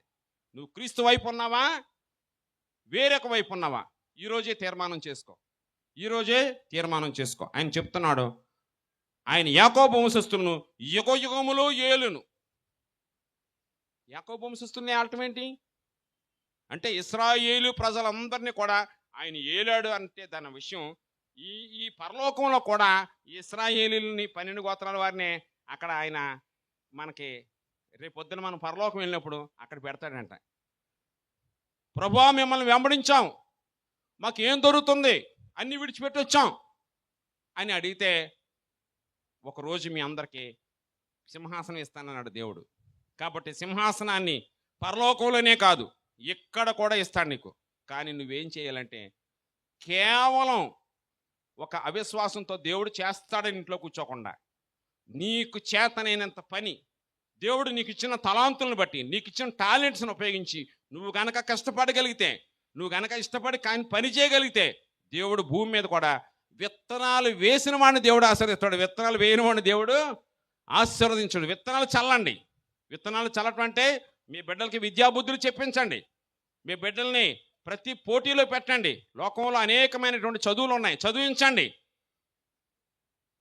నువ్వు క్రీస్తు వైపు ఉన్నావా, వేరొక వైపు ఉన్నావా? ఈరోజే తీర్మానం చేసుకో, ఈరోజే తీర్మానం చేసుకో. ఆయన చెప్తున్నాడు, ఆయన యాకోబు వంశస్థులను యుగ యుగములో ఏలును. యాకోబు వంశస్థుల్ని ఏలటం ఏంటి అంటే, ఇశ్రాయేలు ప్రజలందరినీ కూడా ఆయన ఏలాడు అంటే దాని విషయం ఈ పరలోకంలో కూడా ఇశ్రాయేలుని 12 గోత్రాల వారిని అక్కడ ఆయన మనకి రేపొద్దున మనం పరలోకం వెళ్ళినప్పుడు అక్కడ పెడతాడంట. ప్రభువా మిమ్మల్ని వెంబడించాం, మాకేం దొరుకుతుంది, అన్ని విడిచిపెట్టి వచ్చాం అని అడిగితే, ఒకరోజు మీ అందరికీ సింహాసనం ఇస్తానన్నాడు దేవుడు. కాబట్టి సింహాసనాన్ని పరలోకంలోనే కాదు ఇక్కడ కూడా ఇస్తాడు నీకు. కానీ నువ్వేం చేయాలంటే, కేవలం ఒక అవిశ్వాసంతో దేవుడు చేస్తాడని ఇంట్లో కూర్చోకుండా, నీకు చేతనైనంత పని దేవుడు నీకు ఇచ్చిన తలాంతులను బట్టి, నీకు ఇచ్చిన టాలెంట్స్ని ఉపయోగించి నువ్వు గనక కష్టపడగలిగితే, నువ్వు గనక ఇష్టపడి కానీ పని చేయగలిగితే, దేవుడు భూమి మీద కూడా విత్తనాలు వేసిన వాడిని దేవుడు ఆశీర్వదిస్తాడు, విత్తనాలు వేయని వాడిని దేవుడు ఆశీర్వదించాడు. విత్తనాలు చల్లండి. విత్తనాలు చల్లటం అంటే మీ బిడ్డలకి విద్యాబుద్ధులు చెప్పించండి, మీ బిడ్డల్ని ప్రతి పోటీలో పెట్టండి. లోకంలో అనేకమైనటువంటి చదువులు ఉన్నాయి, చదివించండి.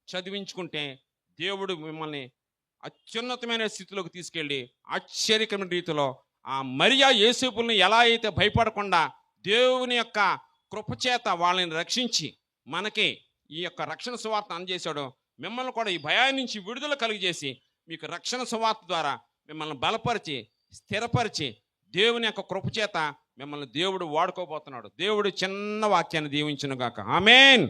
చదివించుకుంటే దేవుడు మిమ్మల్ని అత్యున్నతమైన స్థితిలోకి తీసుకెళ్ళి ఆశ్చర్యకరమైన రీతిలో ఆ మరియా యేసేపుల్ని ఎలా అయితే భయపడకుండా దేవుని యొక్క కృపచేత వాళ్ళని రక్షించి మనకి ఈ యొక్క రక్షణ సువార్త అందజేశాడో, మిమ్మల్ని కూడా ఈ భయాన్ని నుంచి విడుదల కలిగజేసి మీకు రక్షణ సువార్త ద్వారా మిమ్మల్ని బలపరిచి స్థిరపరిచి దేవుని యొక్క కృపచేత మిమ్మల్ని దేవుడు వాడుకోబోతున్నాడు. దేవుడు చిన్న వాక్యాన్ని దీవించును గాక. ఆమేన్.